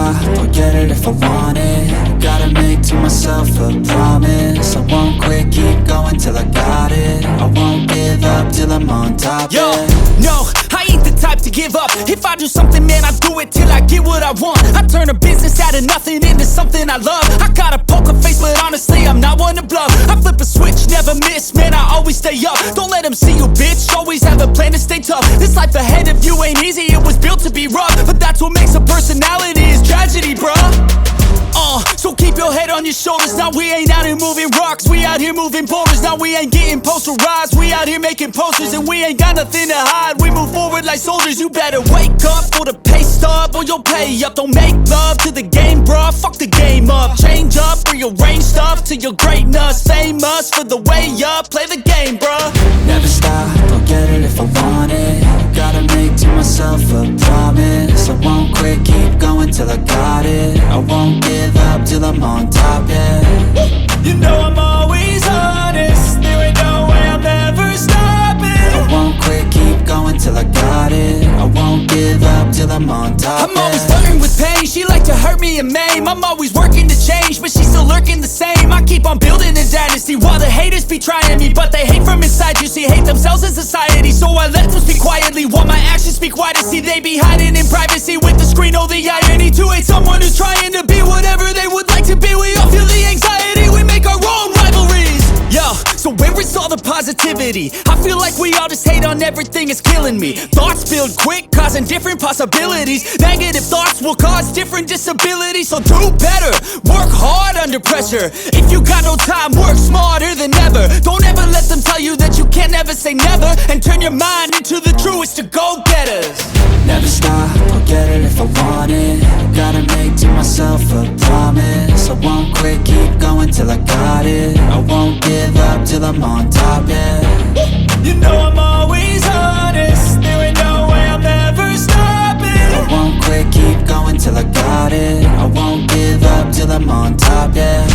stop or get it if I want it. Gotta make to myself a promise. I won't quit, keep going till I got it. I won't give up till I'm on top. Yo, no, I ain't the type to give up. If I do something, man, I do it till I get what I want. I turn a business out of nothing into something I love. I got a poker face, but honestly, I'm not one to bluff. I flip a switch, never miss, man, I always stay up. Don't let them see you, bitch, always have a plan to stay tough. This life ahead of you ain't easy, it was built to be rough. But that's what makes a personality, is tragedy, bruh. So keep your head on your shoulders. Now we ain't out here moving rocks, we out here moving boulders. Now we ain't getting posterized, we out here making posters. And we ain't got nothing to hide, we move forward like soldiers. You better wake up for the pay stub or you'll pay up. Don't make love to the game, bruh, fuck the game up. Change up, rearrange stuff to your greatness. Famous for the way up, play the game, bruh. Never stop or get it if I want it. Gotta make to myself a promise. I won't quit, keep going till I got it. I won't give up till I'm on top, yeah. You know I'm always honest, there ain't no way I'm ever stopping. I won't quit, keep going till I got it. I won't give up till I'm on top, I'm always flirting with pain, she like to hurt me and maim. I'm always working to change, but she's still lurking the same. I keep on building a dynasty while the haters be trying me. But they hate from inside, you see, hate themselves in society. So I let them speak quietly while my actions speak wider. See, they be hiding in privacy with the screen. Oh, the irony to hate someone who's trying to be whatever they would like to be. We all feel the anxiety, we make our own rivalries. Yo, so where is all the positivity? I feel like we all just hate on everything, it's killing me. Thoughts build quick, causing different possibilities. Negative thoughts will cause different disabilities. So do better, work hard under pressure. If you got no time, work smarter than ever. Don't ever let them tell you that you can't ever say never. And turn your mind into the truest of go-getters. Never stop or get it if I want it. Gotta make to myself a promise. I won't quit, keep going till I got it. I won't give up till I'm on top, yeah. You know I'm always honest, there ain't no way I'm ever stopping. I won't quit, keep going till I got it. I won't give up till I'm on top, yeah.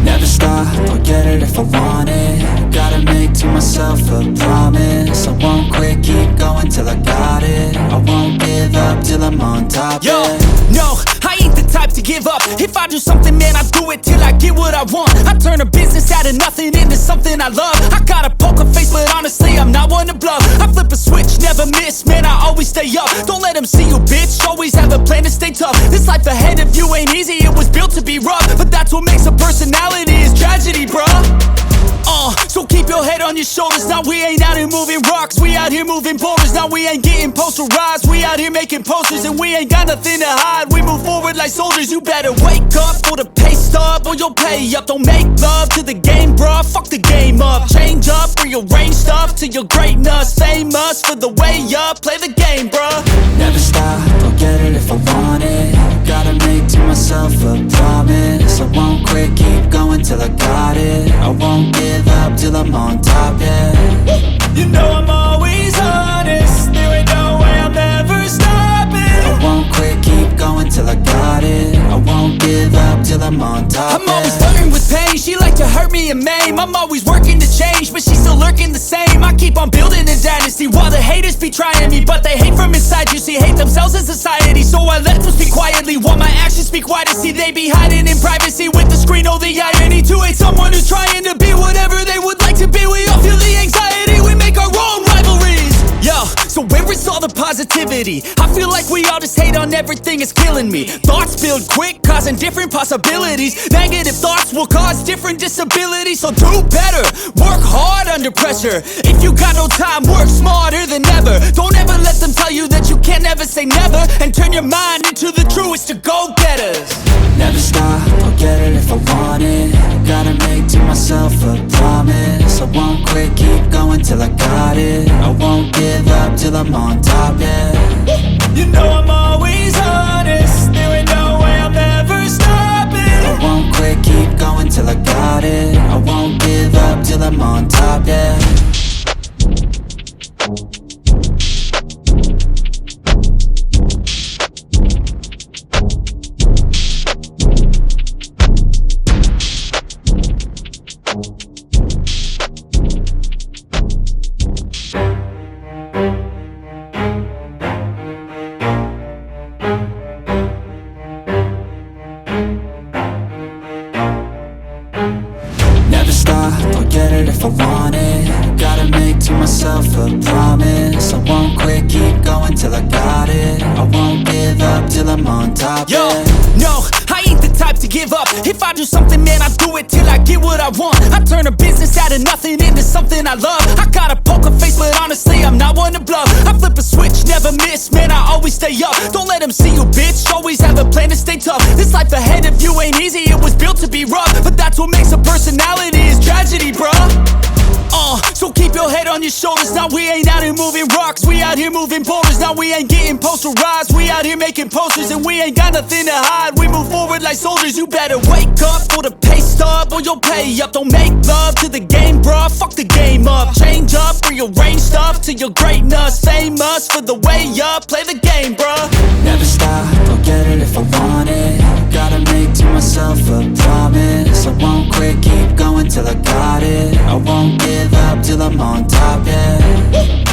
Never stop or get it if I want it. Gotta make to myself a promise. I won't quit, keep going till I got it. I won't give up till I'm on top, Yo, yeah. no, I ain't the type to give up. If I do something, man, I do it till I get what I want. I turn a business out of nothing into something I love. I got a poker face, but honestly, I'm not one to bluff. I flip a switch, never miss, man, I always stay up. Don't let them see you, bitch, always have a plan to stay tough. This life ahead of you ain't easy, it was built to be rough. But that's what makes a personality, is tragedy, bruh. So keep your head on your shoulders. Now we ain't out here moving rocks, we out here moving boulders. Now we ain't getting posterized, we out here making posters. And we ain't got nothing to hide, we move forward like soldiers. You better wake up for the pay stub or you'll pay up. Don't make love to the game, bruh, fuck the game up. Change up, rearrange stuff to your greatness. Famous for the way up, play the game, bruh. Never stop or get it if I want it. Gotta make to myself a promise. I won't quit, keep going till I got it. I won't give up till I'm on top, yeah. You know I'm always honest, there ain't no way I'm ever stopping. I won't quit, keep going till I got it. I won't give up till I'm on top, I'm always flirting with pain, she like to hurt me and maim. I'm always working to change, but she's still lurking the same. I keep on building a dynasty while the haters be trying me. But they hate from inside, you see, hate themselves in society. So I let them speak quietly while my actions speak wider. See, they be hiding in privacy with the screen. Oh, the irony to hate someone who's trying to be whatever they would like to be. We all feel the anxiety, we make our own rivalries. Yo, so where is all the positivity? I feel like we all just hate on everything, it's killing me. Thoughts build quick, causing different possibilities. Negative thoughts will cause different disabilities. So do better, work hard under pressure. If you got no time, work smarter than ever. Don't ever let them tell you that you can't ever say never. And turn your mind into the truest of go-getters. Never stop or get it if I want it. Gotta make to myself a promise. I won't quit, keep going till I got it. I won't give up till I'm on top, yeah. You know I'm always honest, there ain't no way I'm ever stopping. I won't quit, keep going I'm on top, yeah. Never stop, I'll get it if I want it. Gotta make to myself a promise. I won't quit, keep going till I got it. I won't give up till I'm on top, Yo, yeah. no, I ain't the type to give up. If I do something, man, I do it till I get what I want. I turn a business out of nothing into something I love. I got a poker face, but honestly, I'm not one to bluff. I flip a switch, never miss, man, I always stay up. Don't let them see you, bitch, always have a plan to stay tough. This life ahead of you ain't easy, it was built to be rough. But that's what makes a personality, is tragedy, bruh. So keep your head on your shoulders. Now we ain't out here moving rocks, we out here moving boulders. Now we ain't getting posterized, we out here making posters. And we ain't got nothing to hide, we move forward like soldiers. You better wake up for the pay stub or you'll pay up. Don't make love to the game, bruh, fuck the game up. Change up, rearrange stuff to your greatness. Famous for the way up, play the game, bruh. Never stop, I'll get it if I want it. Gotta make to myself a promise. I won't quit, keep going till I got it. I won't give up till I'm on top, yeah.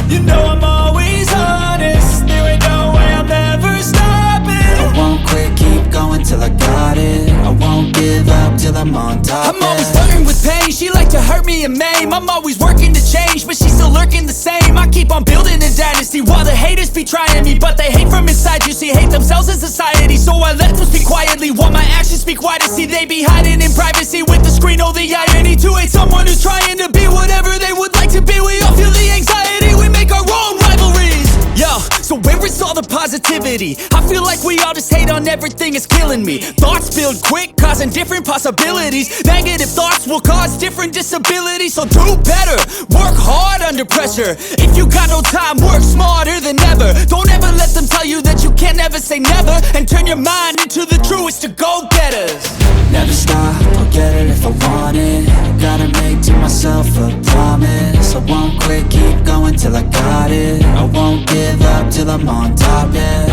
You know I'm always honest, there ain't no way I'm ever stopping. I won't quit, keep going till I got it. I won't give up till I'm on top, I'm always flirting with pain, she like to hurt me and maim. I'm always working to change, but she's still lurking the same. I keep on building a dynasty while the haters be trying me. But they hate from inside, you see, hate themselves in society. So I let them speak quietly while my actions speak wider. See, they be hiding in privacy with the screen. Oh, the irony to hate someone who's trying to be whatever they would like to be. We all feel the anxiety, we make our own rivalries. Yo, so where is all the positivity? I feel like we all just hate on everything, it's killing me. Thoughts build quick, causing different possibilities. Negative thoughts will cause different disabilities. So do better, work hard under pressure. If you got no time, work smarter than ever. Don't ever let them tell you that you can't ever say never. And turn your mind into the truest of go-getters. Never stop, I'll get it if I want it. Gotta make to myself a promise. I won't quit, keep going till I got it. I won't give up till I'm on top, yeah.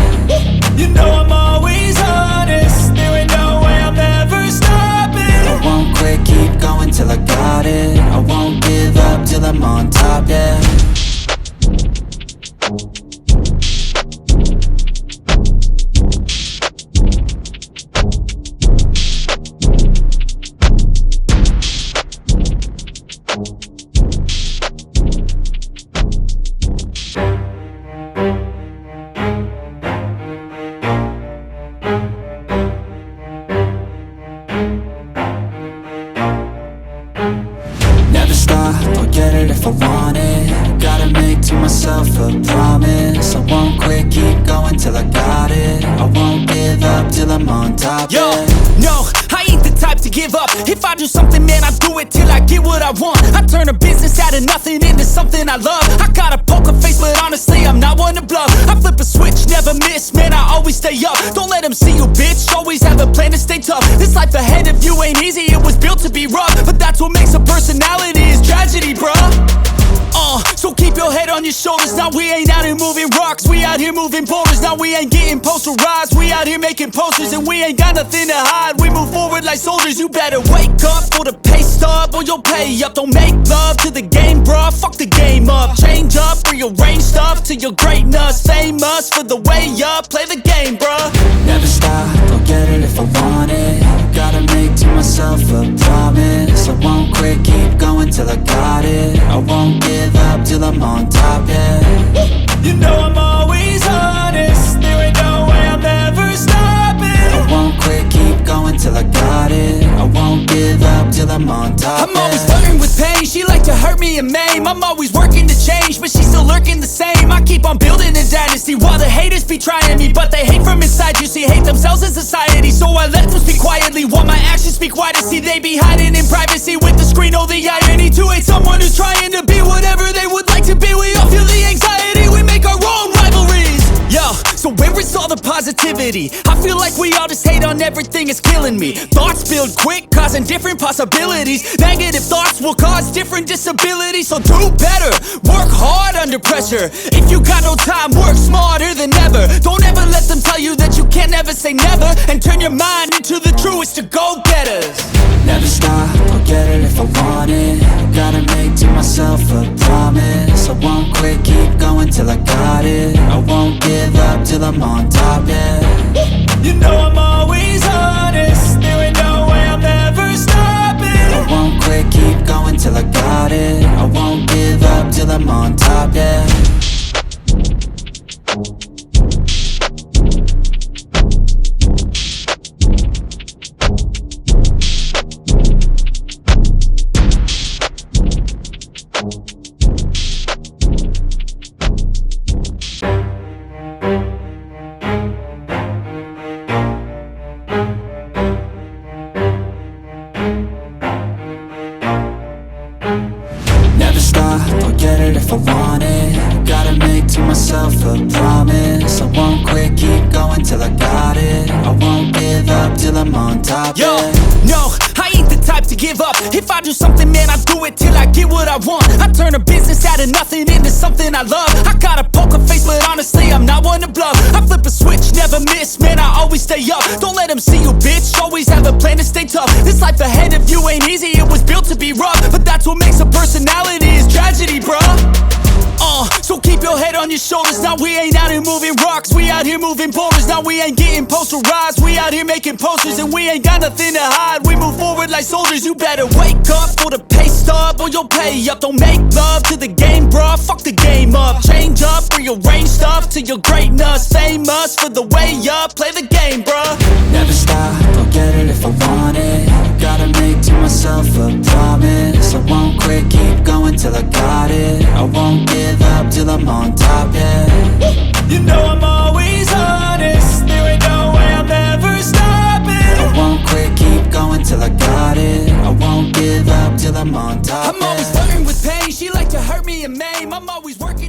You know I'm always honest, there ain't no way I'm ever stopping. I won't quit, keep going till I got it. I won't give up till I'm on top, yeah. Never stop, I'll get it if I want it. Gotta make to myself a promise. I won't quit, keep going till I got it. I won't give up till I'm on top, Yo, yeah. no, I ain't the type to give up. If I do something, man, I do it till I get what I want. I turn a business out of nothing into something I love. I got a poker face, but honestly, I'm not one to bluff. I flip a switch, never miss, man, I always stay up. Don't let them see you, bitch, always have a plan to stay tough. This life ahead of you ain't easy, it was built to be rough. But that's what makes a personality, is tragedy, bruh. So keep your head on your shoulders. Now we ain't out here moving rocks, we out here moving boulders. Now we ain't getting posterized, we out here making posters. And we ain't got nothing to hide, we move forward like soldiers. You better wake up for the pay stub or you'll pay up. Don't make love to the game, bruh, fuck the game up. Change up, rearrange stuff to your greatness. Famous for the way up, play the game, bruh. Never stop, I'll get it if I want it. Gotta make to myself a promise. I won't quit, keep going till I got it. I won't give up till I'm on top, yeah. You know I'm always honest, there ain't no way I'm ever stopping. I won't quit, keep going till I got it. I won't give up till I'm on top, I'm always flirting with pain, she like to hurt me and maim. I'm always working to change, but she's still lurking the same. I keep on building a dynasty while the haters be trying me. But they hate from inside, you see, hate themselves in society. So I let them speak quietly while my actions speak wider. See, they be hiding in privacy with the screen. Oh, the irony to hate someone who's trying to be whatever they would like to be. We all feel the anxiety, we make our own rivalries. Yo, so where is miss all the positivity. I feel like we all just hate on everything, it's killing me. Thoughts build quick, causing different possibilities. Negative thoughts will cause different disabilities. So do better, work hard under pressure. If you got no time, work smarter than ever. Don't ever let them tell you that you can't never say never. And turn your mind into the truest of go-getters. Never stop, I'll get it if I want it. Gotta make to myself a promise. I won't quit, keep going till I got it. I won't give up till I'm on top, yeah. You know I'm always honest. There ain't no way I'm ever stopping. I won't quit, keep going till I got it. I won't give up till I'm on top, yeah. Never stop, I'll get it if I want it. Gotta make to myself a promise. I won't quit, keep going till I got it. I won't give up till I'm on top, Yo, yeah. no, I ain't the type to give up. If I do something, man, I do it till I get what I want. I turn a business out of nothing into something I love. I got a poker face, but honestly, I'm not one to bluff. I flip a switch, never miss, man, I always stay up. Don't let them see you, bitch, always have a plan to stay tough. This life ahead of you ain't easy, it was built to be rough. But that's what makes a personality, is tragedy, bruh. So keep your head on your shoulders. Now we ain't out here moving rocks, we out here moving boulders. Now we ain't getting posterized, we out here making posters. And we ain't got nothing to hide, we move forward like soldiers. You better wake up for the pay stub, or you'll pay up. Don't make love to the game, bruh, fuck the game up. Change up, rearrange stuff to your greatness. Famous for the way up, play the game, bruh. Never stop, I'll get it if I want it. Gotta make to myself a promise. I won't quit, keep going till I got it. I won't give up till I'm on top, yeah. You know I'm always honest. There ain't no way I'm ever stopping. I won't quit, keep going till I got it. I won't give up till I'm on top, I'm always flirting with pain. She like to hurt me and maim. I'm always working